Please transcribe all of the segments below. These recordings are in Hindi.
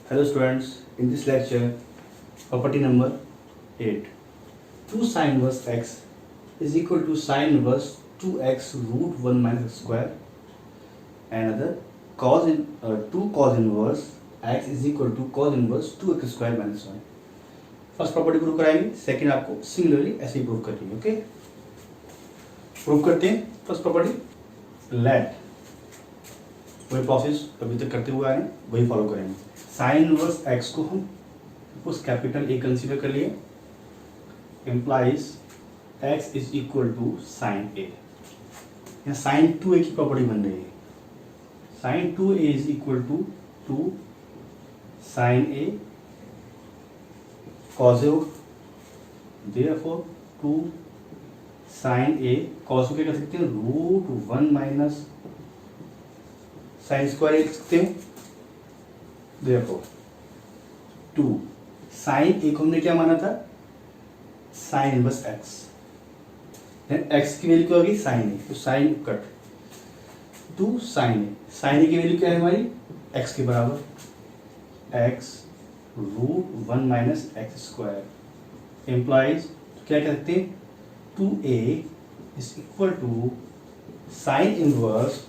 Hello students, in this lecture, property number 8. 2 sin inverse x is equal to sin inverse 2x root 1 minus x square. Another, 2 cos inverse x is equal to cos inverse 2x square minus 1. First property prove कराएंगे, सेकंड आपको सिमिलरली ऐसे ही प्रूव करनी है. ओके, प्रूव करते हैं. फर्स्ट प्रॉपर्टी, लेट वही प्रोसेस अभी तक करते हुए आए हैं, वही फॉलो करेंगे. साइन इनवर्स एक्स को हम उस कैपिटल ए कंसीडर कर लिए, implies x is equal to sine A. यहाँ साइन 2a की प्रॉपर्टी बन रही है. Sine 2a is equal to 2 sine A cos A. Therefore 2 sine A cos को क्या कर सकते हैं, रूट 1 माइनस साइन स्क्वायर लिख सकते हैं. देखो 2 साइन ए को हमने क्या माना था, साइन इनवर्स एक्स. एक्स की वैल्यू क्या होगी, साइन ए, तो साइन कट 2 साइन ए. साइन ए की वैल्यू क्या है हमारी, एक्स के बराबर, x root 1 minus x square implies क्या कह सकते हैं, 2a is equal to sine inverse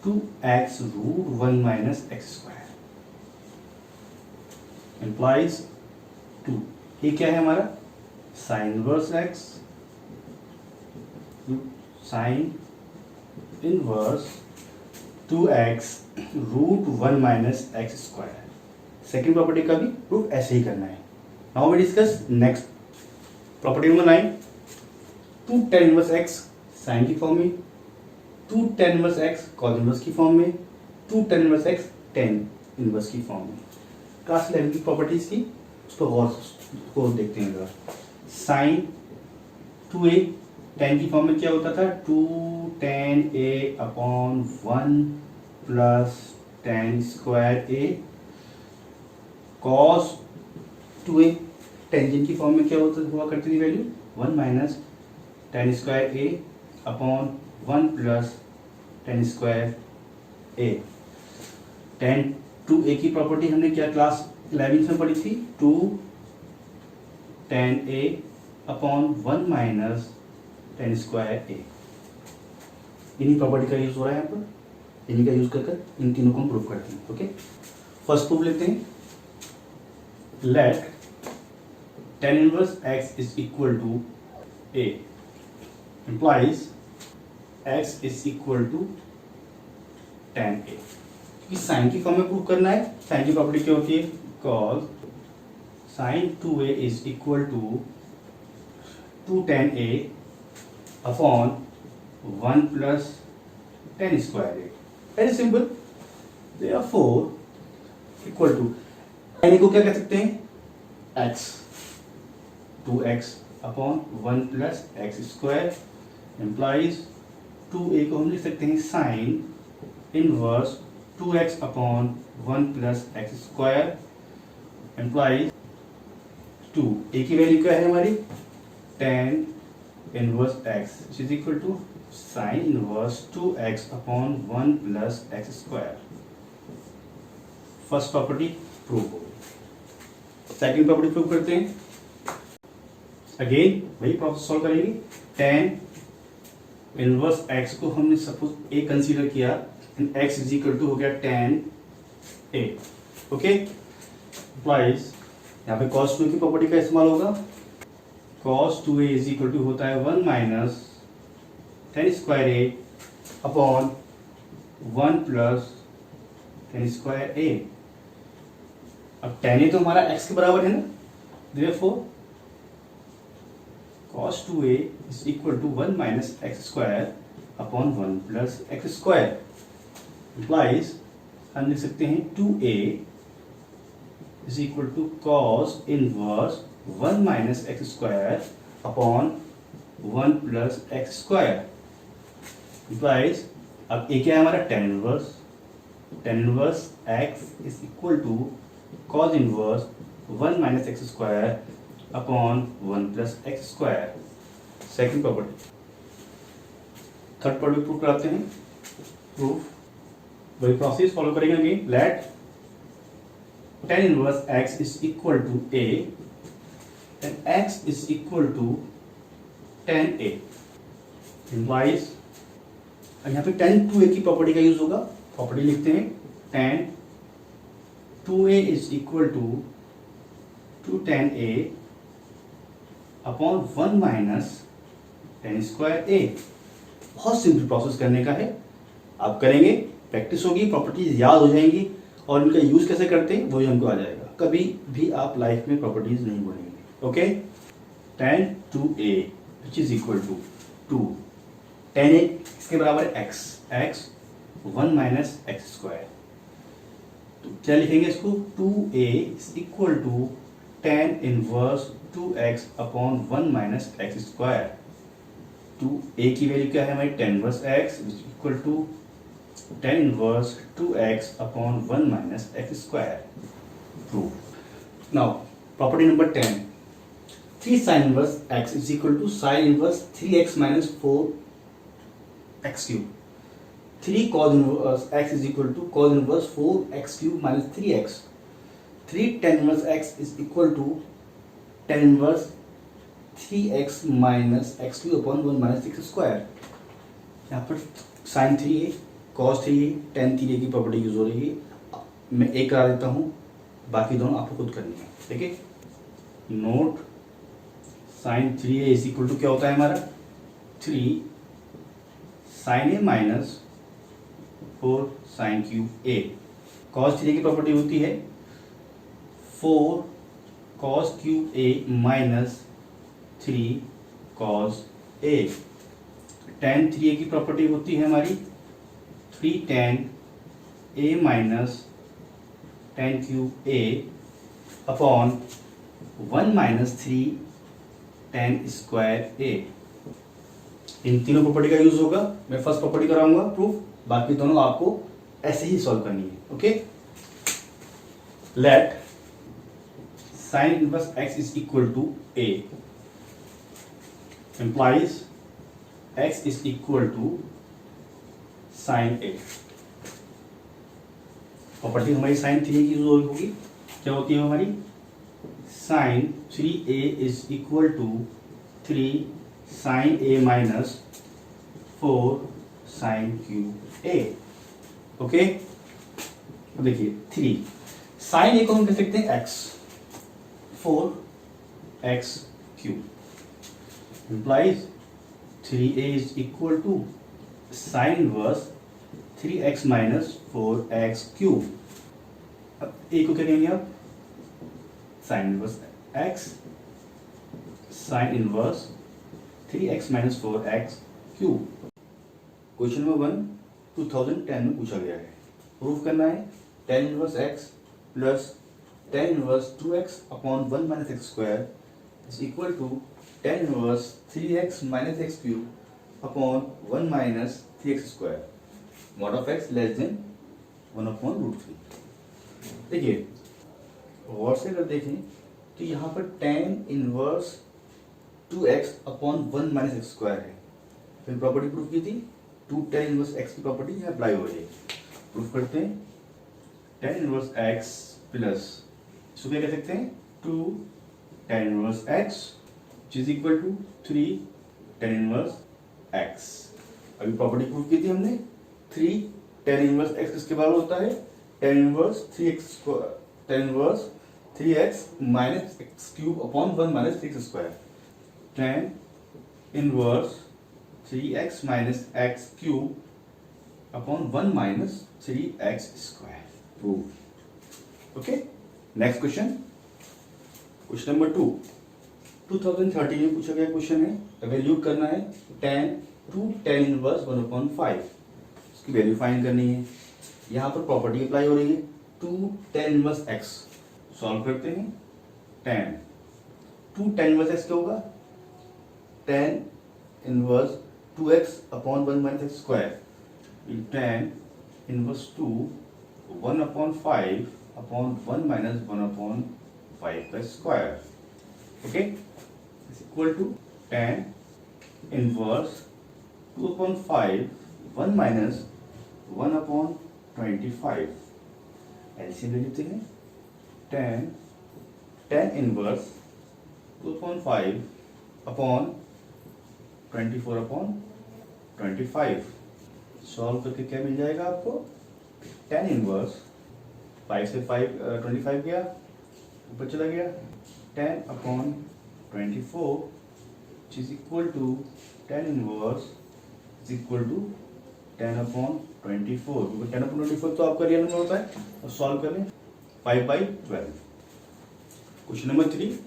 2x root 1 minus x square implies 2. ये क्या है हमारा, sine inverse x sine inverse 2x root 1 minus x square. Second property का भी प्रूफ ऐसे ही करना है. Now we discuss next property number 9. 2 tan inverse x sine की फॉर्म में, 2 tan inverse x cos inverse की फॉर्म में, 2 tan inverse x tan inverse की फॉर्म में. क्लास 11 की प्रॉपर्टीज की उसको गौर देखते हैं जरा. साइन 2a tan की फॉर्म में क्या होता था, 2 tan a upon 1 plus tan square a. cos 2a tangent की फॉर्म में क्या हुआ करती थी value, 1 minus tan square a upon 1 plus tan square a. tan 2a की प्रॉपर्टी हमने क्या क्लास 11 में पढ़ी थी, 2 tan a upon 1 minus tan square a. इन्हीं प्रॉपर्टी का यूज हो रहा है यहाँ पर. इन्हीं का यूज कर इन तीनों को हम प्रूव करते हैं. ओके, फर्स्ट प्रूफ लेते हैं. Let tan inverse x is equal to a implies x is equal to tan a. क्योंकि साइन की फॉर्म में प्रूव करना है. साइन की प्रॉपर्टी क्या होती है, cos sin 2a is equal to 2 tan a upon 1 plus tan square a. Very simple. Therefore equal to sine को क्या कह सकते हैं, x 2x upon 1 plus x square implies 2a को हम लिख सकते हैं sine inverse 2x upon 1 plus x square implies 2. a की वैल्यू क्या है हमारी, tan inverse x which is equal to sine inverse 2x upon 1 plus x square. First property prove हो गई. सेकेंड प्रॉपर्टी प्रूव करते हैं. अगेन वही प्रोसेस सॉल्व करेंगे. tan इनवर्स x को हमने सपोज a कंसीडर किया, and x is equal to हो गया tan a. ओके, इम्प्लाइज यहाँ पे cos 2 की प्रॉपर्टी का इस्तेमाल होगा. cos 2a is equal to होता है 1 minus tan square a upon 1 plus tan square a. अब tan a तो हमारा x के बराबर है ना, therefore cos 2a is equal to 1 minus x square upon 1 plus x square implies हम लिख सकते हैं 2a is equal to cos inverse 1 minus x square upon 1 plus x square implies अब a क्या है हमारा, tan inverse. tan inverse x is equal to cos inverse 1 minus x square upon 1 plus x square. Second property. Third property prove कराते हैं. प्रूफ वही प्रोसेस फॉलो करेंगे. Again let tan inverse x is equal to a, then x is equal to tan a implies, यहाँ पे tan 2a की प्रॉपर्टी का यूज होगा, प्रॉपर्टी लिखते हैं tan 2a is equal to 2 tan a upon 1 minus tan square a। बहुत सिंपल प्रोसेस करने का है, आप करेंगे, प्रैक्टिस होगी, प्रॉपर्टीज याद हो जाएंगी और इनका यूज कैसे करते हैं वही हमको आ जाएगा। कभी भी आप लाइफ में प्रॉपर्टीज नहीं बोलेंगे। Okay, tan 2a which is equal to 2 tan a इसके बराबर x, x 1 minus x square. तो क्या लिखेंगे इसको, 2a is equal to tan inverse 2x upon 1 minus x square. 2a की वैल्यू क्या है हमारी, tan inverse x is equal to tan inverse 2x upon 1 minus x square. Prove. Now property number 10, 3 sin inverse x is equal to sin inverse 3x minus 4x cube. 3 cos inverse x is equal to cos inverse 4x cube minus 3x। 3 tan inverse x is equal to tan inverse 3x minus x cube upon 1 minus x square. यहाँ पर sin 3a cos 3a tan 3a की प्रॉपर्टी यूज हो रही है। मैं एक करा देता हूँ, बाकी दोनों आपको खुद करनी है। ठीक है, note sin 3a is equal to क्या होता है हमारा, 3 sin a minus 4 sin cube a। cos 3a की प्रॉपर्टी होती है 4 cos cube a minus 3 cos a। tan 3a की प्रॉपर्टी होती है हमारी 3 tan a minus tan cube a upon 1 minus 3 tan square a। इन तीनों प्रॉपर्टी का यूज होगा। मैं फर्स्ट प्रॉपर्टी कराऊंगा प्रूफ, बाकी दोनों आपको ऐसे ही सॉल्व करनी है। Okay, let sin inverse x is equal to a implies x is equal to sin a। Property हमारी sin 3a की जो होगी, क्या होती है हमारी, sin 3a is equal to 3 sin a minus 4 sin cube a। Okay, देखिए 3 sin a को हम कह सकते हैं x, 4 x cube implies 3a is equal to sin inverse 3x minus 4x cube. अब a को क्या कहेंगे आप, sin inverse x sin inverse 3x minus 4x cube. Question number 1 2010 में पूछा गया है, प्रूफ करना है tan inverse x plus tan inverse 2x upon 1 minus x square is equal to tan inverse 3x minus x cube upon 1 minus 3x square mod of x less than 1 upon root 3। देखिए गौर से अगर देखें तो यहाँ पर tan inverse 2x upon 1 minus x square है। फिर प्रॉपर्टी प्रूफ की थी 2 tan इनवर्स x की प्रॉपर्टी यहाँ अप्लाई हो रही है। प्रूफ करते हैं tan इनवर्स x प्लस इसको क्या कह सकते हैं 2 tan inverse x is equal to 3 tan inverse x। अभी प्रॉपर्टी प्रूफ की थी हमने 3 tan इनवर्स x किसके बराबर होता है, tan inverse 3x tan inverse 3x minus x cube upon 1 minus 3x square. tan inverse 3x minus x cube upon 1 minus 3x square. Proof. Okay, next question, question number 2 2013 में पूछा गया क्वेश्चन है, एवेल्यूट करना है tan इनवर्स 1/5, इसकी वैल्यू फाइंड करनी है। यहाँ पर प्रॉपर्टी अप्लाई हो रही है 2 tan इनवर्स x। सॉल्व करते हैं, tan इनवर्स x क्या होगा, tan inverse 2x upon 1 minus x square, tan inverse 2 1/5 upon 1 minus 1/5 का square. Okay, is equal to tan inverse 2/5 1 minus 1/25। LCM ले लेते हैं, tan इनवर्स 2/5 अपॉन 24/25। सॉल्व करके क्या मिल जाएगा आपको? tan इनवर्स 5 से 5 25 गया, ऊपर चला गया, 10/24 which is equal to tan inverse is equal to 10/24, क्योंकि 10/24 तो आपका रियल नंबर होता है। और सॉल्व करें 5/12। क्वेश्चन नंबर 3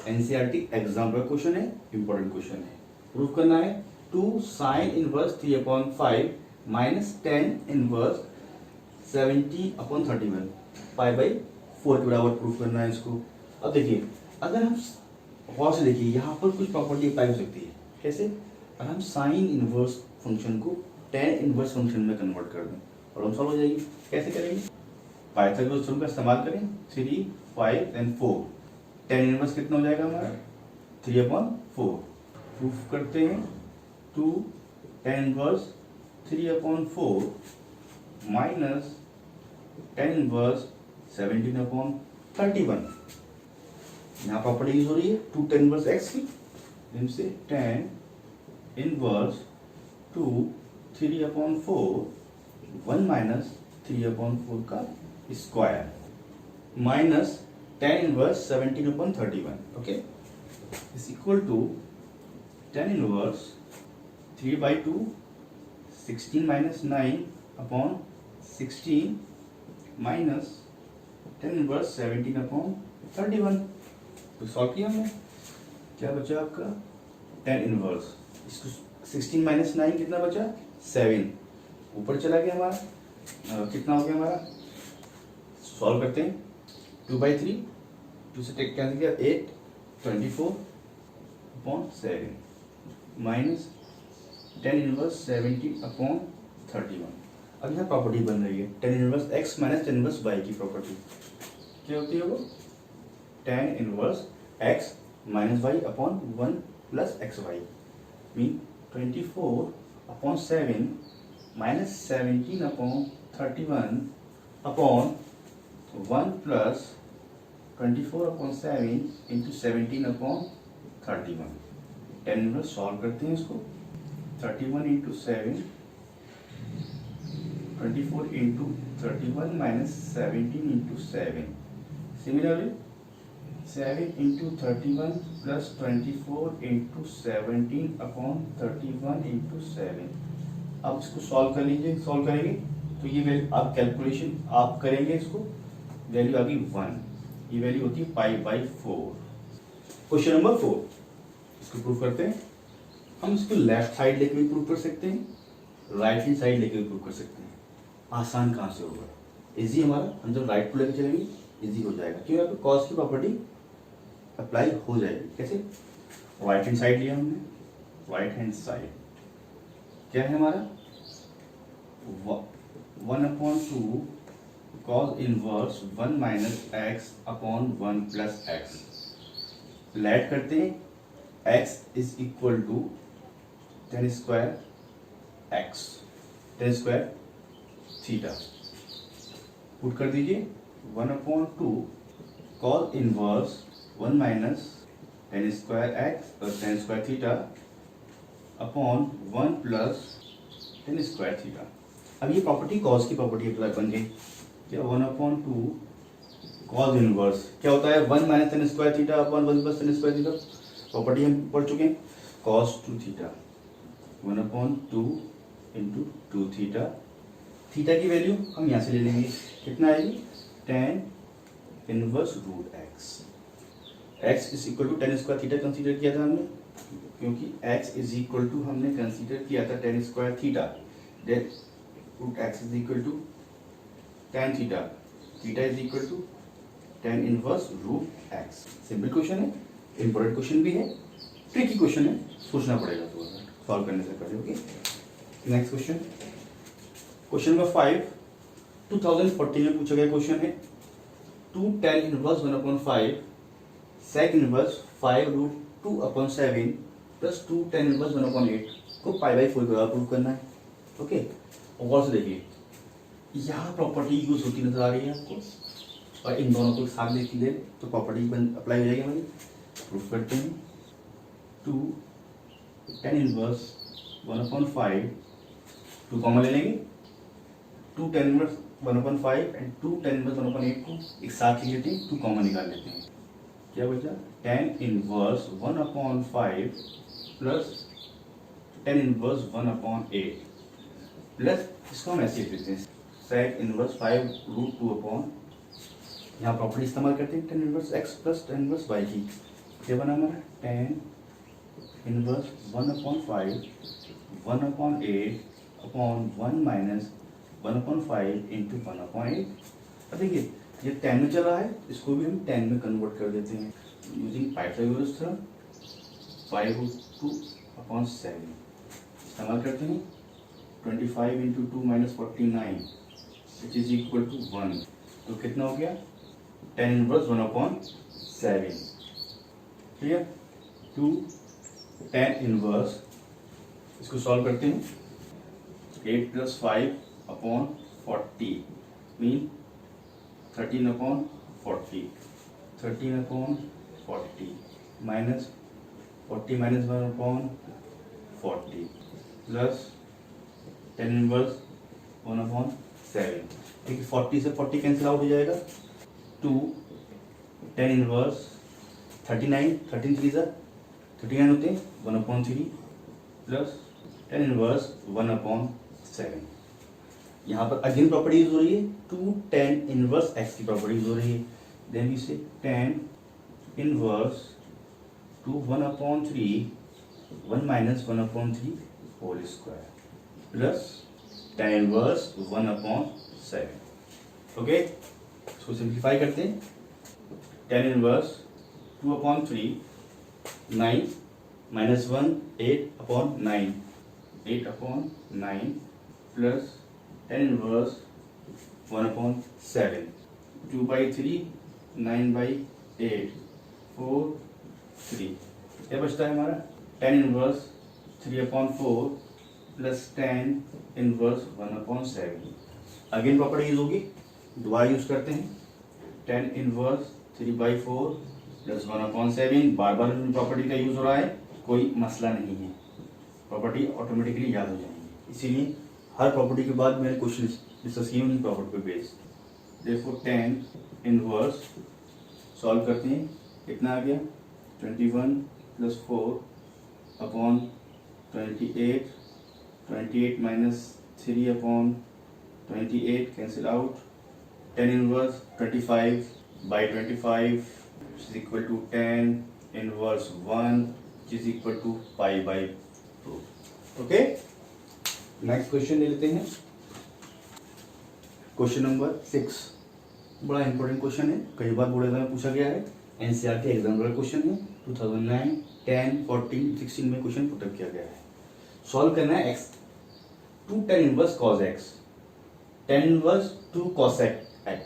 एनसीईआरटी एग्जाम का क्वेश्चन है, इंपॉर्टेंट क्वेश्चन है। प्रूफ करना है 2 sin inverse 3/5 minus tan inverse 70/31 5/4 के बराबर प्रूफ करना है इसको। अब देखिए, अगर हम गौर से देखिए, यहाँ पर कुछ प्रॉपर्टी अप्लाई हो सकती है। कैसे? अगर हम साइन इनवर्स फंक्शन को tan इनवर्स फंक्शन में कन्वर्ट कर दें, प्रॉब्लम सॉल्व हो जाएगी। कैसे करेंगे? पाइथागोरस थ्योरम का इस्तेमाल करें। 3, 5 एंड 4। tan इनवर्स कितना हो जाएगा हमारा? 3/4। प्रूफ करते हैं 2 tan inverse 3/4 minus tan inverse 17/31। यहाँ प्रॉपर्टी यूज हो रही है 2 tan इनवर्स x की, जिनसे tan इनवर्स 2 3/4 1 माइनस 3/4 का square minus tan inverse 17/31, okay, is equal to tan inverse 3/2 16 minus 9/16 minus tan inverse 17/31। तो सॉल्व किया हमने, क्या बचा आपका? tan इनवर्स, इसको 16 माइनस 9 कितना बचा? 7, ऊपर चला गया हमारा, कितना हो गया हमारा? सॉल्व करते हैं 2/3, 2 से टेक कैंसिल किया 8 24/7 माइनस tan इनवर्स 70/31। अब यहाँ प्रॉपर्टी बन रही है tan inverse x minus tan inverse y की प्रॉपर्टी। क्या होती है वो? tan inverse x minus y upon 1 plus xy mean 24/7 minus 17/31 upon 1 plus 24/7 into 17/31। tan inverse solve करते हैं इसको। 31 into 7 24 into 31 minus 17 into 7। Similarly 7 into 31 plus 24 into 17/31 into 7। अब इसको सॉल्व कर लीजिए, सॉल्व करेंगे तो ये वैल्यू आप कैलकुलेशन आप करेंगे, इसको वैल्यू आ गई 1, ये वैल्यू होती है 5/4। क्वेश्चन नंबर 4 इसको प्रूव करते हैं। हम इसको लेफ्ट साइड लेके भी प्रूव कर सकते हैं, राइट हैंड साइड लेके भी प्रूव कर सकते हैं। आसान कहाँ से होगा? इजी हमारा, हम जब राइट को लेके चलेंगे इजी हो जाएगा, क्यों? यहाँ पे कॉस की प्रॉपर्टी अप्लाई हो जाएगी। कैसे? राइट हैंड साइड लिया हमने, राइट हैंड साइड क्या है हमारा? 1/2 cos inverse 1 minus x upon 1 plus x. Let करते हैं, x is equal to tan square x, tan square theta. Put कर दीजिए 1/2 cos inverse 1 minus tan square x और tan square theta upon 1 plus tan square theta. अब ये प्रॉपर्टी cos की प्रॉपर्टी अप्लाई बन गई। क्या? 1/2 cos इनवर्स क्या होता है? 1 minus tan square theta upon 1 plus tan square theta. Property हम पढ़ चुके हैं, cos 2 theta 1/2 into 2 theta. Theta की वैल्यू हम यहाँ से ले लेंगे, कितना आएगी? tan inverse root x. X is equal to tan square theta consider किया था हमने, क्योंकि x इज इक्वल टू हमने कंसीडर किया था tan square theta, then root x is equal to tan theta, theta is equal to tan inverse root x. Simple question है, इंपॉर्टेंट क्वेश्चन भी है, ट्रिकी क्वेश्चन है, सोचना पड़ेगा थोड़ा सा सॉल्व करने से पहले। Okay, next question, question number 5 2014 में पूछा गया क्वेश्चन है 2 tan inverse 1/5 sec inverse 5√2/7 plus 2 tan inverse 1/8 को π/4 के प्रूव करना है। ओके, और से देखिए यहाँ प्रॉपर्टी यूज होती नजर आ रही है आपको, और इन दोनों को साथ लेके दे तो प्रॉपर्टी अप्लाई हो जाएगी हमारी। प्रूफ करते हैं। 2 tan इनवर्स 1/5, 2 कॉमन ले लेंगे, 2 tan inverse 1/5 and 2 tan inverse 1/8 को एक साथ ले लेते हैं, 2 कॉमन निकाल लेते हैं। क्या बचा? tan inverse 1/5 plus tan inverse 1/8 plus इसको हम ऐसे लिखते हैं sec इनवर्स 5√2 यहाँ प्रॉपर्टी इस्तेमाल करते हैं tan inverse x plus tan inverse y की। क्या बना हमारा? tan inverse 1/5 1/8 upon 1 minus 1/5 into 1/8। अब देखिए ये 10 में चला है, इसको भी हम 10 में कन्वर्ट कर देते हैं यूजिंग पाइथागोरस थ्योरम। 5/2/7 इस्तेमाल करते हैं। 25 into 2 minus 49 which is equal to 1। तो कितना हो गया? tan inverse 1/7। Clear? 2 tan inverse, इसको सॉल्व करते हैं। 8 plus 5/40 mean 13/40 13/40 minus 40 minus 1/40 plus tan inverse 1/7। देखिए 40 से 40 कैंसिल आउट हो जाएगा। 2 tan इनवर्स 39 13 3 39 होते हैं 1/3 प्लस tan इनवर्स 1/7। यहाँ पर अगेन प्रॉपर्टी यूज हो रही है 2 tan इनवर्स x की प्रॉपर्टी यूज हो रही है। Then we say tan inverse 2 1/3 1 minus 1/3 whole square plus tan inverse 1/7। Okay, इसको सिंप्लीफाई करते हैं। tan inverse 2/3 9 minus 1 8/9 8/9 plus tan inverse 1/7 2/3 9/8 4 3। क्या बचता है हमारा? tan inverse 3/4 plus tan inverse 1/7। Again property use होगी, दोबारा यूज करते हैं। tan inverse 3/4 plus 1/7। बार बार प्रॉपर्टी का यूज हो रहा है, कोई मसला नहीं है, प्रॉपर्टी ऑटोमेटिकली याद हो जाएंगी। इसीलिए हर प्रॉपर्टी के बाद मैंने क्वेश्चन डिस्कस किए उन्हीं प्रॉपर्टी पे बेस्ड। देखो tan इनवर्स सॉल्व करते हैं, कितना आ गया? 21 plus 4/28 28 minus 3/28 cancel out. tan inverse 25/25 is equal to tan inverse 1 which is equal to pi/2। Okay, next question ले लेते हैं। क्वेश्चन नंबर 6 बड़ा इंपॉर्टेंट क्वेश्चन है, कई बार बोर्ड एग्जाम में पूछा गया है। एनसीईआरटी एग्जाम वाला क्वेश्चन है, 2009 10 14 16 में क्वेश्चन पुटअप किया गया है। सॉल्व करना है x 2 tan inverse cos x tan inverse 2 cosec x।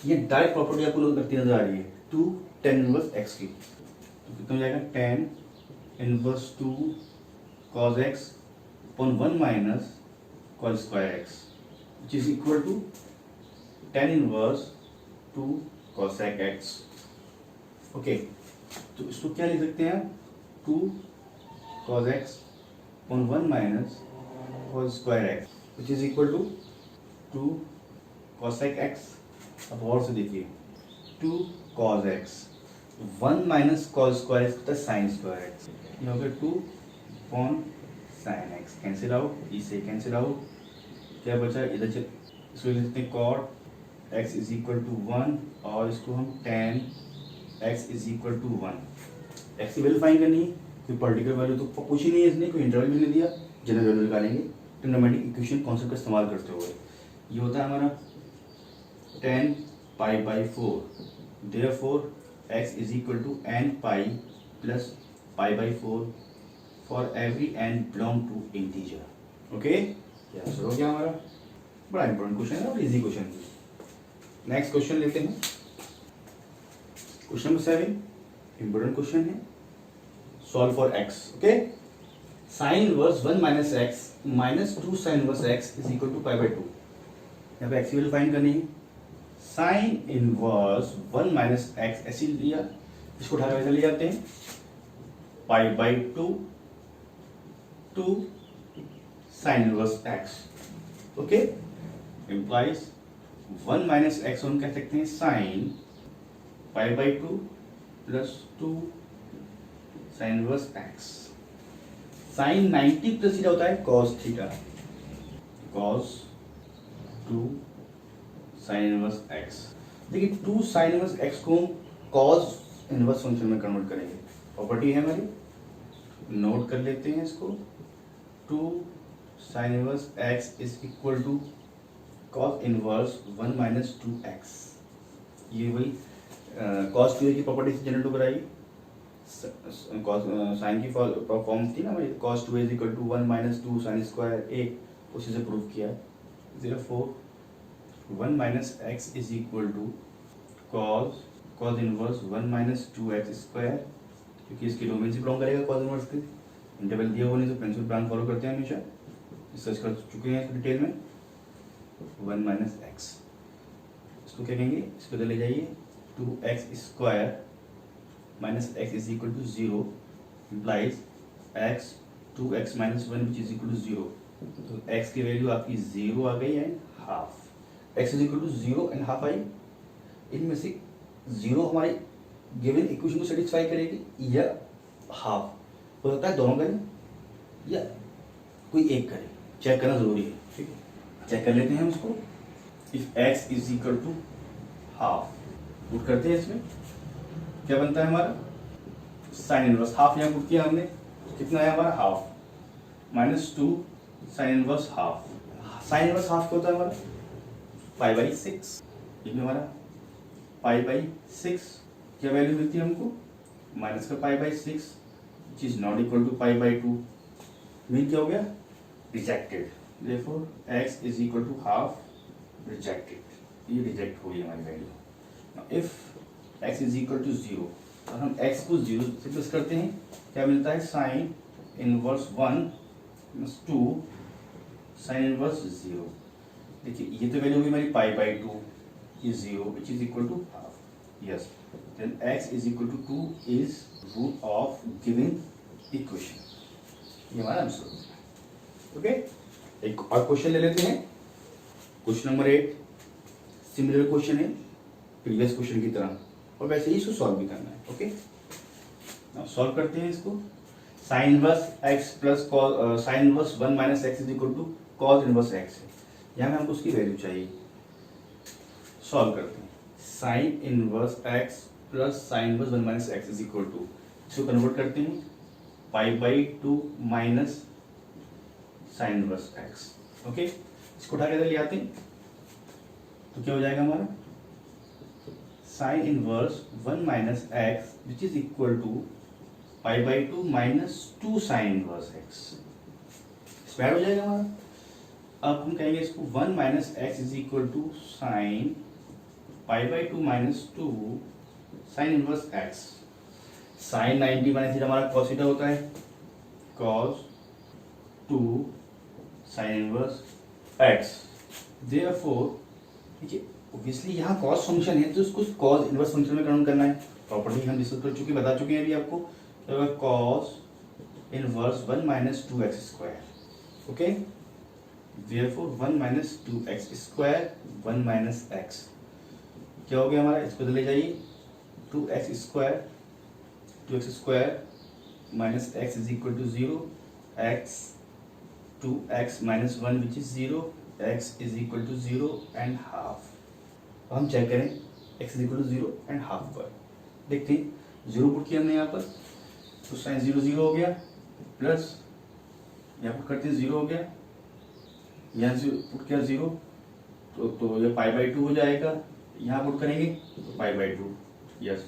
ये डायरेक्ट प्रॉपर्टी आपको लगती नजर आ रही है 2 tan इनवर्स x की। तो कितना हो जाएगा? tan inverse 2 cos x upon 1 minus cos square x which is equal to tan inverse 2 cosec x। Okay, तो इसको क्या लिख सकते हैं? 2 cos x upon 1 minus cos square x which is equal to 2 cosec x। अब और से देखिए 2 cos x 1 minus cos square x होता है sin स्क्वायर x। ये हो गया 2 upon sin x, cancel out, इसे कैंसिल आउट। क्या बचा? इधर से इसको लिख सकते हैं cot x is equal to 1 और इसको हम tan x is equal to 1। x की वैल्यू फाइंड करनी है, कोई पर्टिकुलर वैल्यू तो कुछ ही नहीं है, इसने कोई इंटरवल भी नहीं दिया, जनरल वैल्यू निकालेंगे ट्रिग्नोमेट्रिक इक्वेशन कॉन्सेप्ट का इस्तेमाल करते हुए। ये होता है हमारा tan pi/4, therefore x is equal to n pi plus pi/4 for every n belong to integer। Okay, क्या आंसर हो गया हमारा? बड़ा इंपॉर्टेंट क्वेश्चन है और इजी क्वेश्चन है। नेक्स्ट क्वेश्चन लेते हैं, क्वेश्चन नंबर 7 इंपॉर्टेंट क्वेश्चन है। Solve for x। Okay, sine inverse 1 minus x minus 2 sign inverse x is equal to pi/2। यहाँ पे x की वैल्यू फाइंड करनी है, साइन इनवर्स 1 माइनस एक्स ऐसे लिया, इसको उठा कर ले जाते हैं pi by two sine inverse x, okay, implies 1 minus x हम कह सकते हैं sine pi by two plus two sine inverse x. Sine 90 plus theta होता है cos theta, cos 2 sine inverse x. देखिए 2 साइन इनवर्स एक्स को कॉस इनवर्स फंक्शन में कन्वर्ट करेंगे, प्रॉपर्टी है हमारी, नोट कर लेते हैं इसको। 2 sine inverse x is equal to cos inverse 1 minus 2x। ये वही कॉस 2 की प्रॉपर्टी से जनरेट होकर आई, साइन की फॉर्म थी ना हमारी, cos 2 is equal to 1 minus 2 sine square A, उसी से प्रूव किया। therefore 1 minus x is equal to cos inverse 1 minus 2x square, क्योंकि इसके डोमेन से बिलोंग करेगा कॉस इनवर्स के, इंटरवल दिया हुआ नहीं तो प्रिंसिपल प्लान फॉलो करते हैं हमेशा, डिस्कस कर चुके हैं डिटेल में। 1 माइनस एक्स इसको क्या कहेंगे, इसको ले जाइए 2x square minus x is equal to 0 implies x 2x minus 1 which is equal to 0। तो x की वैल्यू आपकी 0 आ गई and half, x is equal to 0 and half आई। इनमें से 0 हमारी गिवन इक्वेशन को सेटिस्फाई करेगी या हाफ, हो सकता है दोनों करें या कोई एक करे, चेक करना जरूरी है, ठीक है, चेक कर लेते हैं हम उसको। If x is equal to half, put करते हैं, इसमें क्या बनता है हमारा साइन इनवर्स हाफ, यहाँ पुट किया हमने, कितना है हमारा half, minus 2 sign inverse half. Sine inverse half क्या होता है हमारा पाई बाई 6, ये भी हमारा पाई बाई 6, क्या वैल्यू मिलती है हमको, माइनस का pi by 6 which is not equal to pi by 2, mean क्या हो गया rejected, therefore x is equal to half rejected, ये रिजेक्ट हुई हमारी वैल्यू। If x is equal to 0, और हम x को 0 से प्लस करते हैं, क्या मिलता है sign inverse 1 plus 2 sine inverse 0। देखिए ये तो वैल्यू होगी हमारी पाई बाई 2, ये 0 which is equal to half, yes, then x is equal to 2 is root of given equation, ये हमारा आंसर है। ओके, एक और क्वेश्चन ले लेते हैं, क्वेश्चन नंबर 8, सिमिलर क्वेश्चन है प्रीवियस क्वेश्चन की तरह, और वैसे ही इसको सॉल्व भी करना है। ओके, अब सॉल्व करते हैं इसको। Sine inverse x plus sine inverse 1 minus x is equal to cos inverse x है, यहाँ में हमको उसकी वैल्यू चाहिए, सॉल्व करते हैं। Sine inverse x plus sine inverse 1 minus x is equal to, इसको कन्वर्ट करते हैं pi by 2 minus sine inverse x, okay, इसको उठा के ले आते हैं तो क्या हो जाएगा हमारा sine inverse 1 minus x which is equal to pi by 2 minus 2 sine inverse x, square हो जाएगा हमारा। अब हम कहेंगे इसको 1 minus x is equal to sine pi by 2 minus 2 sine inverse x. Sine 90 minus theta हमारा कॉस थीटा होता है, cos 2 sine inverse x, therefore देखिए ऑब्वियसली यहाँ कॉस फंक्शन है तो उसको कॉस इनवर्स फंक्शन में कन्वर्ट करना है, प्रॉपर्टी हम डिस्कस कर चुके, बता चुके हैं अभी आपको, तो cos inverse 1 minus 2x square, okay, therefore 1 minus 2x square 1 minus x, क्या हो गया हमारा, इसको ले जाइए 2x square minus x is equal to 0, x 2x minus 1 which is 0, x is equal to 0 and half. हम चेक करें x is equal to 0 and half पर, देखते हैं 0 पुट किया हमने यहाँ पर, तो साइन 0 0 हो गया, प्लस यहाँ पुट करते हैं 0 हो गया, यहाँ से पुट किया 0 तो ये पाई बाई 2 हो जाएगा, यहाँ पुट करेंगे तो पाई बाई 2, यस,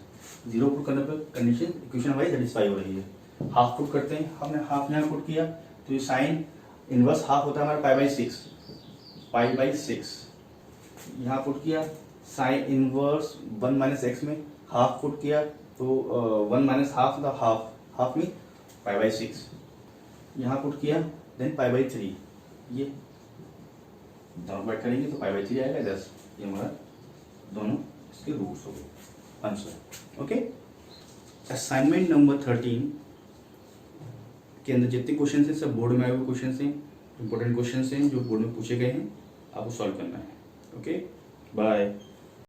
0 पुट करने पर कंडीशन इक्वेशन हमारी सेटिस्फाई हो रही है। हाफ पुट करते हैं, हमने हाफ यहाँ पुट किया तो ये साइन इनवर्स हाफ होता है हमारा पाई बाई 6, यहाँ पुट किया साइन इनवर्स 1 माइनस एक्स में हाफ पुट किया तो 1 माइनस हाफ था, हाफ में पाई बाई 6, यहाँ पुट किया देन पाई बाई 3, ये दोनों बैठ करेंगे तो पाई बाई 3 आएगा, 10, ये हमारा दोनों इसके रूट्स हो गए आंसर। ओके, असाइनमेंट नंबर 13 के अंदर जितने क्वेश्चन हैं सब बोर्ड में आए हुए क्वेश्चन हैं, इंपॉर्टेंट क्वेश्चन हैं जो बोर्ड में पूछे गए हैं, आपको सॉल्व करना है। Okay, bye.